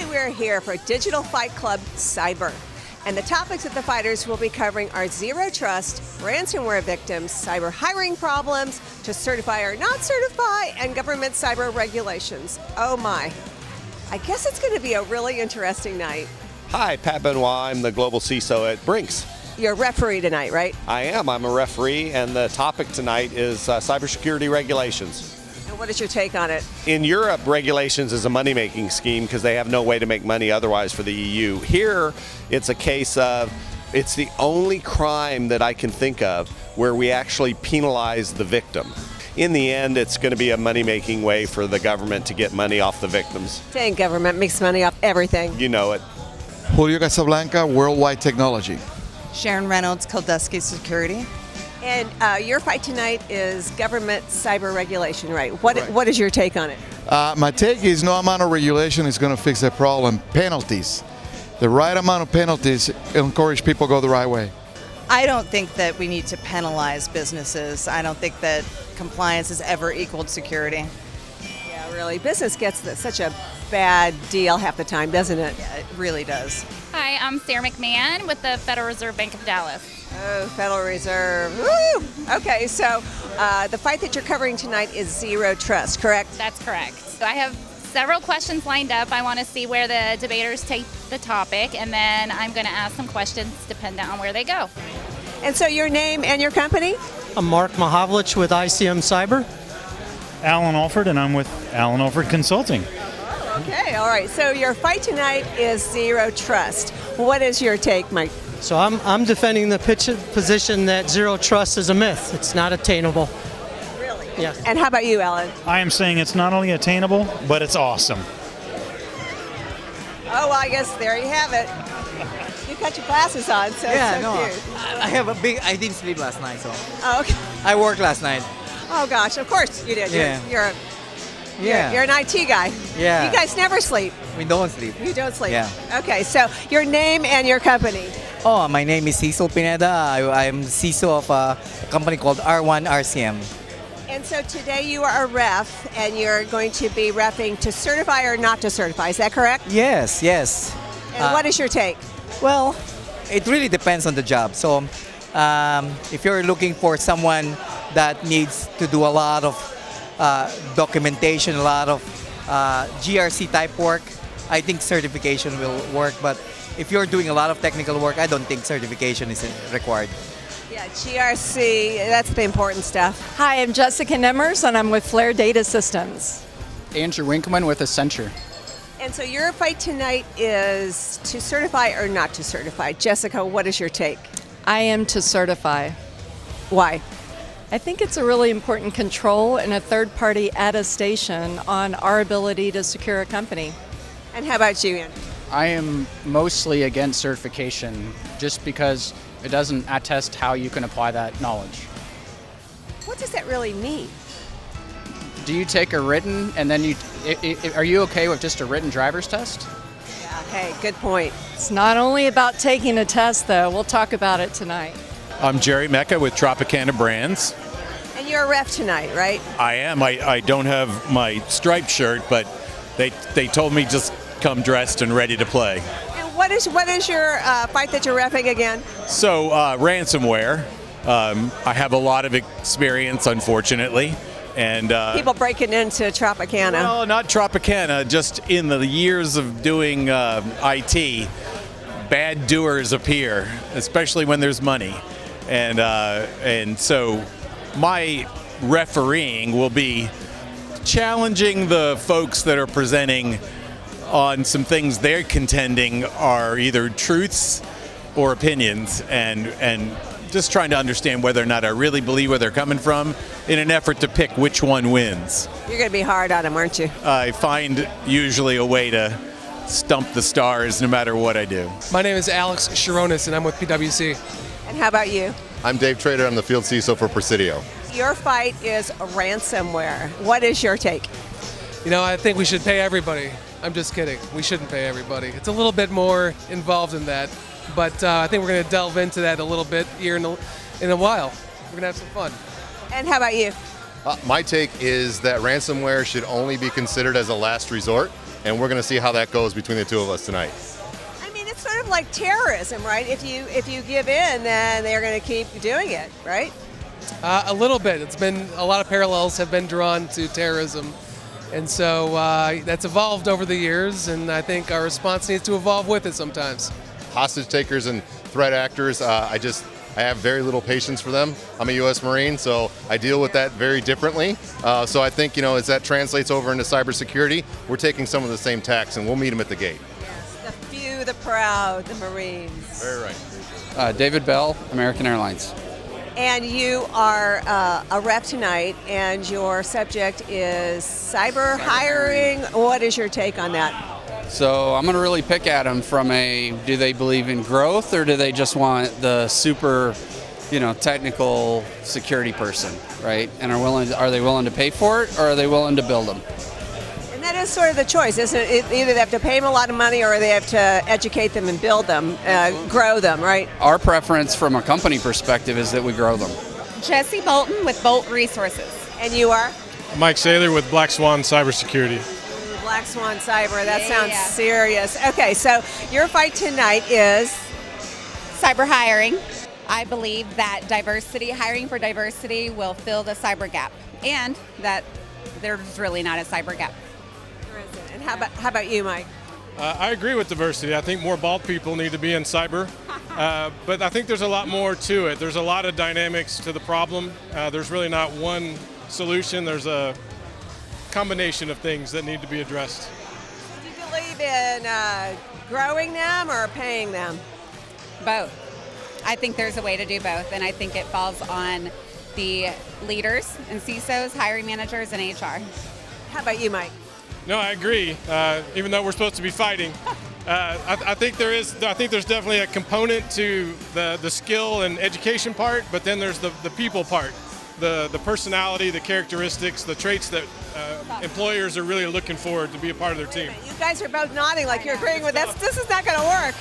Today we're here for Digital Fight Club Cyber. And the topics that the fighters will be covering are zero trust, ransomware victims, cyber hiring problems, to certify or not certify, and government cyber regulations. Oh my. I guess it's going to be a really interesting night. Hi, Pat Benoit. I'm the global CISO at Brinks. You're a referee tonight, right? I am. I'm a referee, and the topic tonight is cybersecurity regulations. And what is your take on it? In Europe, regulations is a money-making scheme because they have no way to make money otherwise for the EU. Here, it's a case of it's the only crime that I can think of where we actually penalize the victim. In the end, it's going to be a money-making way for the government to get money off the victims. Dang, government makes money off everything. You know it. Julio Casablanca, Worldwide Technology. Sharon Reynolds, Koldusky Security. And your fight tonight is government cyber regulation, right? What is your take on it? My take is no amount of regulation is going to fix the problem. Penalties. The right amount of penalties encourage people to go the right way. I don't think that we need to penalize businesses. I don't think that compliance has ever equaled security. Yeah, really. Business gets such a bad deal half the time, doesn't it? Yeah, it really does. Hi, I'm Sarah McMahon with the Federal Reserve Bank of Dallas. Oh, Federal Reserve. Woo! Okay, so the fight that you're covering tonight is zero trust, correct? That's correct. So I have several questions lined up. I want to see where the debaters take the topic, and then I'm going to ask some questions dependent on where they go. And so your name and your company? I'm Mark Mahavlich with ICM Cyber. Alan Alford, and I'm with Alan Alford Consulting. Okay, all right. So your fight tonight is zero trust. What is your take, Mike? So I'm defending the position that zero trust is a myth. It's not attainable. Really? Yes. And how about you, Alan? I am saying it's not only attainable, but it's awesome. Oh, well, I guess there you have it. You got your glasses on, so Yeah, it's so no, cute. I have a big. I didn't sleep last night, so Oh, okay. I worked last night. Oh gosh, of course you did. Yeah. You're an IT guy. Yeah. You guys never sleep. We don't sleep. You don't sleep. Yeah. Okay, so your name and your company. Oh, my name is Cecil Pineda. I'm CISO of a company called R1 RCM. And so today you are a ref, and you're going to be refing to certify or not to certify. Is that correct? Yes, yes. And what is your take? Well, it really depends on the job. So, if you're looking for someone that needs to do a lot of documentation, a lot of GRC type work, I think certification will work. But if you're doing a lot of technical work, I don't think certification is required. Yeah, GRC, that's the important stuff. Hi, I'm Jessica Nemmers, and I'm with Flare Data Systems. Andrew Winkman with Accenture. And so your fight tonight is to certify or not to certify. Jessica, what is your take? I am to certify. Why? I think it's a really important control and a third-party attestation on our ability to secure a company. And how about you, Andrew? I am mostly against certification just because it doesn't attest how you can apply that knowledge. What does that really mean? Do you take a written and then are you okay with just a written driver's test? Yeah, hey, good point. It's not only about taking a test, though. We'll talk about it tonight. I'm Jerry Mecca with Tropicana Brands. And you're a ref tonight, right? I am. I don't have my striped shirt, but they told me just come dressed and ready to play. And what is your fight that you're refing again? So ransomware. I have a lot of experience, unfortunately. And People breaking into Tropicana. well, not Tropicana, just in the years of doing IT, bad doers appear, especially when there's money. And so my refereeing will be challenging the folks that are presenting on some things they're contending are either truths or opinions, and just trying to understand whether or not I really believe where they're coming from in an effort to pick which one wins. You're going to be hard on them, aren't you? I find usually a way to stump the stars no matter what I do. My name is Alex Sharonis, and I'm with PwC. And how about you? I'm Dave Trader. I'm the field CISO for Presidio. Your fight is ransomware. What is your take? You know, I think we should pay everybody. I'm just kidding. We shouldn't pay everybody. It's a little bit more involved in that, but I think we're going to delve into that a little bit here in a while. We're going to have some fun. And how about you? My take is that ransomware should only be considered as a last resort and we're going to see how that goes between the two of us tonight. I mean, it's sort of like terrorism, right? If you give in, then they're going to keep doing it, right? A little bit. It's been a lot of parallels have been drawn to terrorism, and so that's evolved over the years. And I think our response needs to evolve with it sometimes. Hostage takers and threat actors, I have very little patience for them. I'm a U.S. Marine, so I deal with that very differently. So I think, as that translates over into cybersecurity, we're taking some of the same tacks, and we'll meet them at the gate. Yes, the few, the proud, the Marines. Very right. David Bell, American Airlines. And you are a rep tonight, and your subject is cyber hiring. What is your take on that? So I'm going to really pick at them from do they believe in growth, or do they just want the super, technical security person, right? And are they willing to pay for it, or are they willing to build them? And that is sort of the choice, isn't it? Either they have to pay them a lot of money, or they have to educate them and build them, grow them, right? Our preference from a company perspective is that we grow them. Jesse Bolton with Bolt Resources. And you are? Mike Saylor with Black Swan Cybersecurity. Black Swan Cyber, that sounds serious. Okay, so your fight tonight is? Cyber hiring. I believe that hiring for diversity will fill the cyber gap, and that there's really not a cyber gap. There isn't. And how about you, Mike? I agree with diversity. I think more bald people need to be in cyber, but I think there's a lot more to it. There's a lot of dynamics to the problem. There's really not one solution. There's a combination of things that need to be addressed. Do you believe in growing them or paying them? Both. I think there's a way to do both, and I think it falls on the leaders and CISOs, hiring managers, and HR. How about you, Mike? No, I agree. Even though we're supposed to be fighting, I think there's definitely a component to the skill and education part, but then there's the people part. The personality, the characteristics, the traits that employers are really looking for to be a part of their team. You guys are both nodding like you're agreeing with this. This is not going to work.